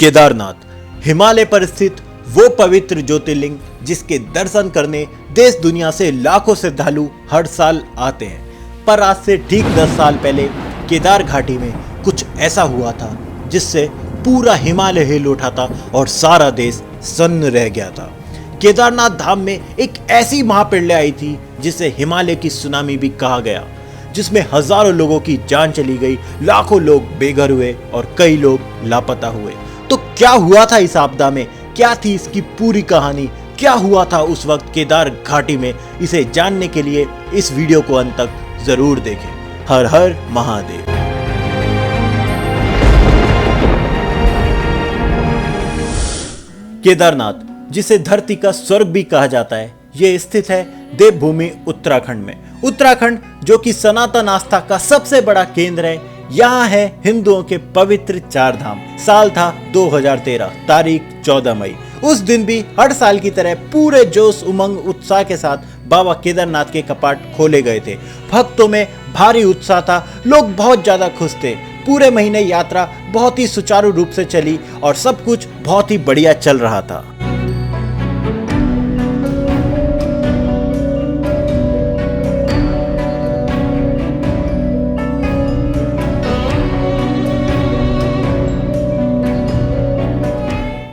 केदारनाथ हिमालय पर स्थित वो पवित्र ज्योतिर्लिंग जिसके दर्शन करने देश दुनिया से लाखों श्रद्धालु हर साल आते हैं। पर आज से ठीक 10 साल पहले केदार घाटी में कुछ ऐसा हुआ था जिससे पूरा हिमालय हिल उठा था और सारा देश सन्न रह गया था। केदारनाथ धाम में एक ऐसी महाप्रलय आई थी जिसे हिमालय की सुनामी भी कहा गया, जिसमें हजारों लोगों की जान चली गई, लाखों लोग बेघर हुए और कई लोग लापता हुए। तो क्या हुआ था इस आपदा में, क्या थी इसकी पूरी कहानी, क्या हुआ था उस वक्त केदार घाटी में, इसे जानने के लिए इस वीडियो को अंत तक जरूर देखें। हर हर महादेव। केदारनाथ, जिसे धरती का स्वर्ग भी कहा जाता है, यह स्थित है देवभूमि उत्तराखंड में। उत्तराखंड जो कि सनातन आस्था का सबसे बड़ा केंद्र है, यहाँ है हिंदुओं के पवित्र 4 धाम। साल था 2013, तारीख 14 मई। उस दिन भी हर साल की तरह पूरे जोश उमंग उत्साह के साथ बाबा केदारनाथ के कपाट खोले गए थे। भक्तों में भारी उत्साह था, लोग बहुत ज्यादा खुश थे। पूरे महीने यात्रा बहुत ही सुचारू रूप से चली और सब कुछ बहुत ही बढ़िया चल रहा था।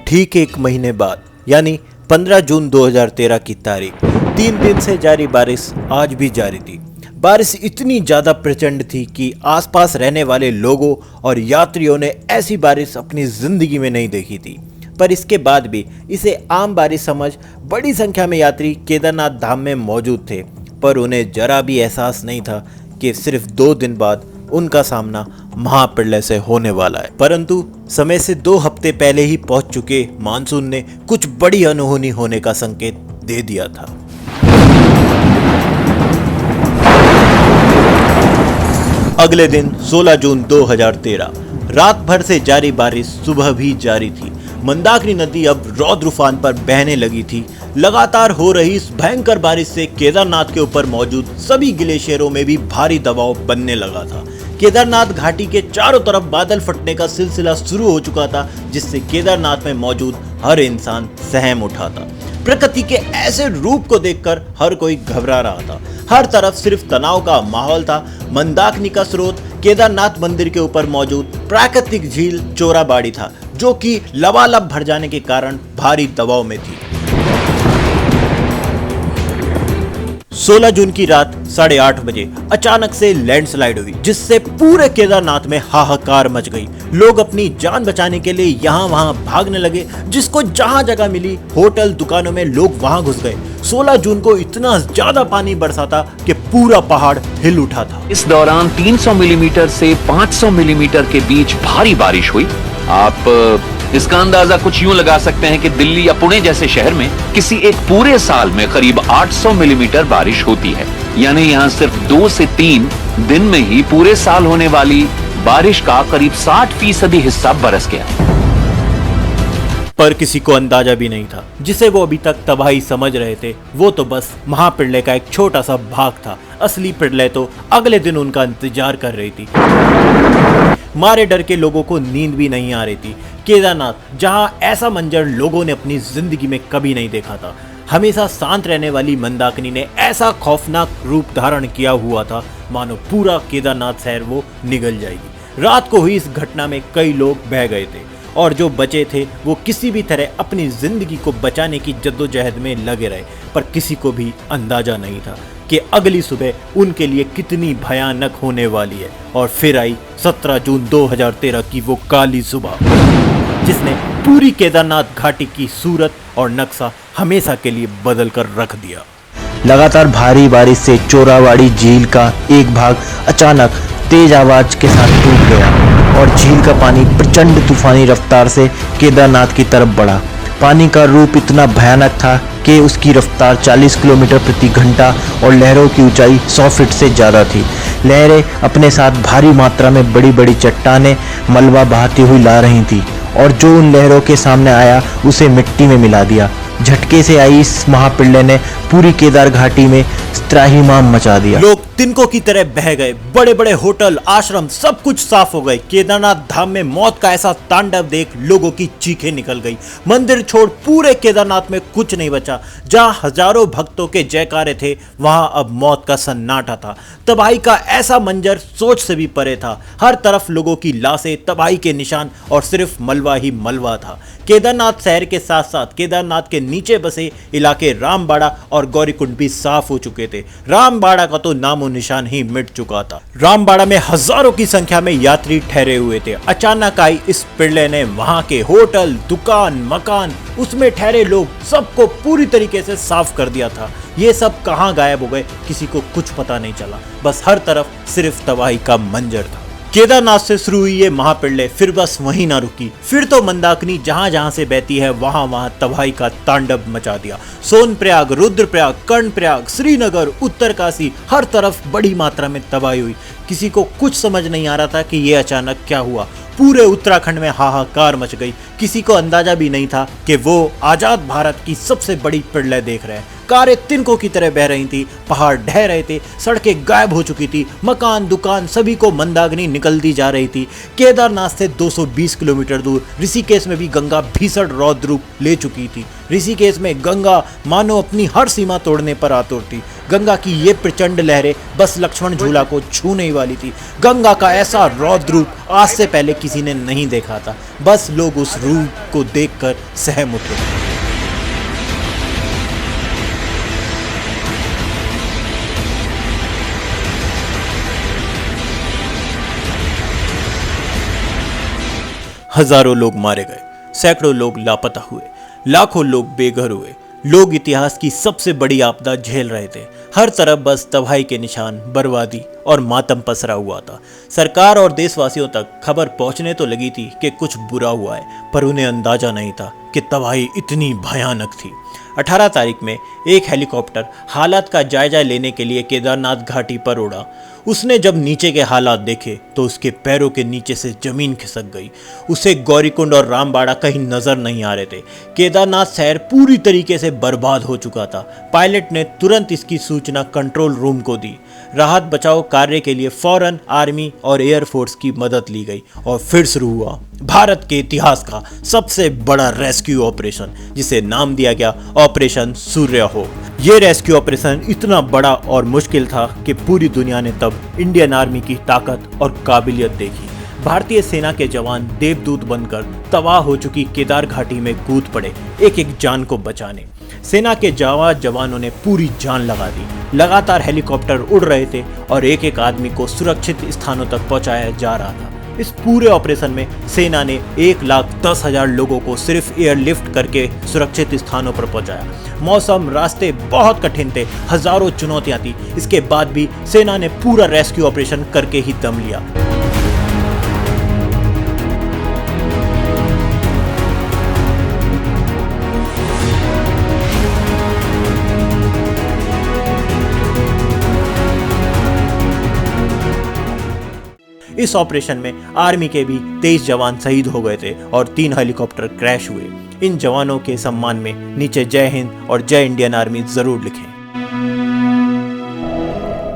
ठीक 1 महीने बाद यानी 15 जून 2013 की तारीख, 3 दिन से जारी बारिश आज भी जारी थी। बारिश इतनी ज़्यादा प्रचंड थी कि आसपास रहने वाले लोगों और यात्रियों ने ऐसी बारिश अपनी ज़िंदगी में नहीं देखी थी। पर इसके बाद भी इसे आम बारिश समझ बड़ी संख्या में यात्री केदारनाथ धाम में मौजूद थे, पर उन्हें जरा भी एहसास नहीं था कि सिर्फ 2 दिन बाद उनका सामना महाप्रलय से होने वाला है। परंतु समय से 2 हफ्ते पहले ही पहुंच चुके मानसून ने कुछ बड़ी अनहोनी होने का संकेत दे दिया था। अगले दिन 16 जून 2013, रात भर से जारी बारिश सुबह भी जारी थी। मंदाकिनी नदी अब रौद्र उफान पर बहने लगी थी। लगातार हो रही इस भयंकर बारिश से केदारनाथ के ऊपर मौजूद सभी ग्लेशियरों में भी भारी दबाव बनने लगा था। केदारनाथ घाटी के चारों तरफ बादल फटने का सिलसिला शुरू हो चुका था, जिससे केदारनाथ में मौजूद हर इंसान सहम उठा था। प्रकृति के ऐसे रूप को देखकर हर कोई घबरा रहा था। हर तरफ सिर्फ तनाव का माहौल था। मंदाकिनी का स्रोत केदारनाथ मंदिर के ऊपर मौजूद प्राकृतिक झील चोराबाड़ी था, जो कि लबालब भर जाने के कारण भारी दबाव में थी। 16 जून की रात 8:30 बजे अचानक से लैंडस्लाइड हुई, जिससे पूरे केदारनाथ में हाहाकार मच गई। लोग अपनी जान बचाने के लिए यहाँ वहाँ भागने लगे। जिसको जहाँ जगह मिली, होटल दुकानों में लोग वहाँ घुस गए। 16 जून को इतना ज्यादा पानी बरसा था कि पूरा पहाड़ हिल उठा था। इस दौरान 300 मिलीमीटर से 500 मिलीमीटर के बीच भारी बारिश हुई। आप इसका अंदाजा कुछ यूं लगा सकते हैं कि दिल्ली या पुणे जैसे शहर में किसी एक पूरे साल में करीब 800 मिलीमीटर बारिश होती है। यानी यहाँ सिर्फ 2 से 3 दिन में ही पूरे साल होने वाली बारिश का करीब 60% हिस्सा बरस गया। पर किसी को अंदाजा भी नहीं था। जिसे वो अभी तक तबाही समझ रहे थे, वो तो बस महाप्रलय का एक छोटा सा भाग था। असली प्रलय तो अगले दिन उनका इंतजार कर रही थी। मारे डर के लोगों को नींद भी नहीं आ रही थी। केदारनाथ, जहां ऐसा मंजर लोगों ने अपनी जिंदगी में कभी नहीं देखा था। हमेशा शांत रहने वाली मंदाकिनी ने ऐसा खौफनाक रूप धारण किया हुआ था, मानो पूरा केदारनाथ शहर वो निगल जाएगी। रात को हुई इस घटना में कई लोग बह गए थे और जो बचे थे वो किसी भी तरह अपनी जिंदगी को बचाने की जद्दोजहद में लगे रहे। पर किसी को भी अंदाजा नहीं था कि अगली सुबह उनके लिए कितनी भयानक होने वाली है। और फिर आई 17 जून 2013 की वो काली सुबह, जिसने पूरी केदारनाथ घाटी की सूरत और नक्शा हमेशा के लिए बदल कर रख दिया। लगातार भारी बारिश से चोराबाड़ी झील का एक भाग अचानक तेज आवाज के साथ टूट गया और झील का पानी प्रचंड तूफानी रफ्तार से केदारनाथ की तरफ बढ़ा। पानी का रूप इतना भयानक था कि उसकी रफ्तार 40 किलोमीटर प्रति घंटा और लहरों की ऊंचाई 100 फीट से ज़्यादा थी। लहरें अपने साथ भारी मात्रा में बड़ी बड़ी चट्टानें मलबा बहाती हुई ला रही थी और जो उन लहरों के सामने आया उसे मिट्टी में मिला दिया। झटके से आई इस महाप्रलय ने पूरी केदार घाटी में त्राहिमाम मचा दिया। लोग तिनकों की तरह बह गए, बड़े बड़े होटल, आश्रम सब कुछ साफ हो गए। केदारनाथ धाम में मौत का ऐसा तांडव देख लोगों की चीखें निकल गई। मंदिर छोड़ पूरे केदारनाथ में कुछ नहीं बचा। जहां हजारों भक्तों के जयकारे थे वहां अब मौत का सन्नाटा था। तबाही का ऐसा मंजर सोच से भी परे था। हर तरफ लोगों की लाशें, तबाही के निशान और सिर्फ मलबा ही मलबा था। केदारनाथ शहर के साथ साथ केदारनाथ के नीचे बसे इलाके रामबाड़ा और गौरीकुंड भी साफ हो चुके थे। रामबाड़ा का तो नामो निशान ही मिट चुका था। रामबाड़ा में हजारों की संख्या में यात्री ठहरे हुए थे। अचानक आई इस पिरले ने वहां के होटल, दुकान, मकान, उसमें ठहरे लोग सबको पूरी तरीके से साफ कर दिया था। ये सब कहां गायब हो गए किसी को कुछ पता नहीं चला। बस हर तरफ सिर्फ तबाही का मंजर था। केदारनाथ से शुरू हुई ये महाप्रलय फिर बस वहीं ना रुकी। फिर तो मंदाकिनी जहां जहां से बहती है वहां वहां तबाही का तांडव मचा दिया। सोनप्रयाग, रुद्रप्रयाग, कर्णप्रयाग, श्रीनगर, उत्तरकाशी, हर तरफ बड़ी मात्रा में तबाही हुई। किसी को कुछ समझ नहीं आ रहा था कि ये अचानक क्या हुआ। पूरे उत्तराखंड में हाहाकार मच गई। किसी को अंदाजा भी नहीं था कि वो आजाद भारत की सबसे बड़ी प्रलय देख रहे हैं। कारें तिनकों की तरह बह रही थी, पहाड़ ढह रहे थे, सड़कें गायब हो चुकी थी, मकान, दुकान सभी को मंदाकिनी निकलती जा रही थी। केदारनाथ से 220 किलोमीटर दूर ऋषिकेश में भी गंगा भीषण रौद्र रूप ले चुकी थी। ऋषिकेश में गंगा मानो अपनी हर सीमा तोड़ने पर आतुर थी। गंगा की ये प्रचंड लहरें बस लक्ष्मण झूला को छूने ही वाली थी। गंगा का ऐसा रौद्र रूप आज से पहले किसी ने नहीं देखा था। बस लोग उस रूप को देखकर सहम उठे। हजारों लोग मारे गए, सैकड़ों लोग लापता हुए, लाखों लोग बेघर हुए। लोग इतिहास की सबसे बड़ी आपदा झेल रहे थे। हर तरफ बस तबाही के निशान, बर्बादी और मातम पसरा हुआ था। सरकार और देशवासियों तक खबर पहुंचने तो लगी थी कि कुछ बुरा हुआ है, पर उन्हें अंदाजा नहीं था कि तबाही इतनी भयानक थी। 18 तारीख में एक हेलीकॉप्टर हालात का जायजा लेने के लिए केदारनाथ घाटी पर उड़ा। उसने जब नीचे के हालात देखे तो उसके पैरों के नीचे से जमीन खिसक गई। उसे गौरीकुंड और रामबाड़ा कहीं नजर नहीं आ रहे थे। केदारनाथ शहर पूरी तरीके से बर्बाद हो चुका था। पायलट ने तुरंत इसकी सूचना कंट्रोल रूम को दी। राहत बचाव कार्य के लिए फौरन आर्मी और एयरफोर्स की मदद ली गई और फिर शुरू हुआ भारत के इतिहास का सबसे बड़ा रेस्क्यू ऑपरेशन, जिसे नाम दिया गया ऑपरेशन सूर्य हो। ये रेस्क्यू ऑपरेशन इतना बड़ा और मुश्किल था कि पूरी दुनिया ने तब इंडियन आर्मी की ताकत और काबिलियत देखी। भारतीय सेना के जवान देवदूत बनकर तबाह हो चुकी केदार घाटी में कूद पड़े, एक एक जान को बचाने। सेना के जवानों ने पूरी जान लगा दी। लगातार हेलीकॉप्टर उड़ रहे थे और एक एक आदमी को सुरक्षित स्थानों तक पहुंचाया जा रहा था। इस पूरे ऑपरेशन में सेना ने 1,10,000 लोगों को सिर्फ एयरलिफ्ट करके सुरक्षित स्थानों पर पहुंचाया। मौसम, रास्ते बहुत कठिन थे, हजारों चुनौतियां थी। इसके बाद भी सेना ने पूरा रेस्क्यू ऑपरेशन करके ही दम लिया। इस ऑपरेशन में आर्मी के भी 23 जवान शहीद हो गए थे और 3 हेलीकॉप्टर क्रैश हुए। इन जवानों के सम्मान में नीचे जय हिंद और जय इंडियन आर्मी जरूर लिखें।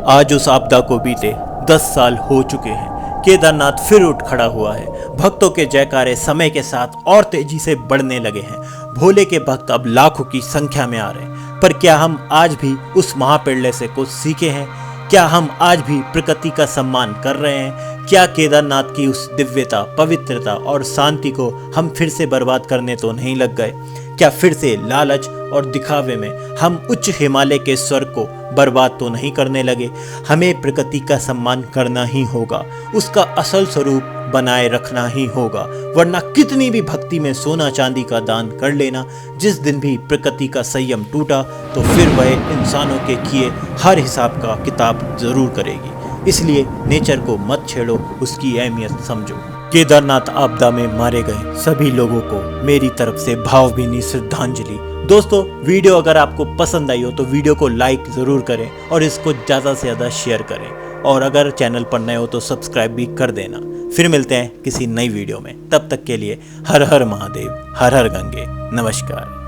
आज उस आपदा को बीते 10 साल हो चुके हैं। केदारनाथ फिर उठ खड़ा हुआ है। भक्तों के जयकारे समय के साथ और तेजी से बढ़ने लगे हैं। भोले के भक्त अब लाखों की संख्या में आ रहे हैं। पर क्या हम आज भी उस महाप्रलय से कुछ सीखे हैं? क्या हम आज भी प्रकृति का सम्मान कर रहे हैं? क्या केदारनाथ की उस दिव्यता, पवित्रता और शांति को हम फिर से बर्बाद करने तो नहीं लग गए? क्या फिर से लालच और दिखावे में हम उच्च हिमालय के स्वर्ग को बर्बाद तो नहीं करने लगे? हमें प्रकृति का सम्मान करना ही होगा, उसका असल स्वरूप बनाए रखना ही होगा, वरना कितनी भी भक्ति में सोना चांदी का दान कर लेना, जिस दिन भी प्रकृति का संयम टूटा तो फिर वह इंसानों के किए हर हिसाब का किताब जरूर करेगी। इसलिए नेचर को मत छेड़ो, उसकी अहमियत समझो। केदारनाथ आपदा में मारे गए सभी लोगों को मेरी तरफ से भावभीनी श्रद्धांजलि। दोस्तों, वीडियो अगर आपको पसंद आई हो तो वीडियो को लाइक ज़रूर करें और इसको ज़्यादा से ज़्यादा शेयर करें। और अगर चैनल पर नए हो तो सब्सक्राइब भी कर देना। फिर मिलते हैं किसी नई वीडियो में। तब तक के लिए हर हर महादेव, हर हर गंगे। नमस्कार।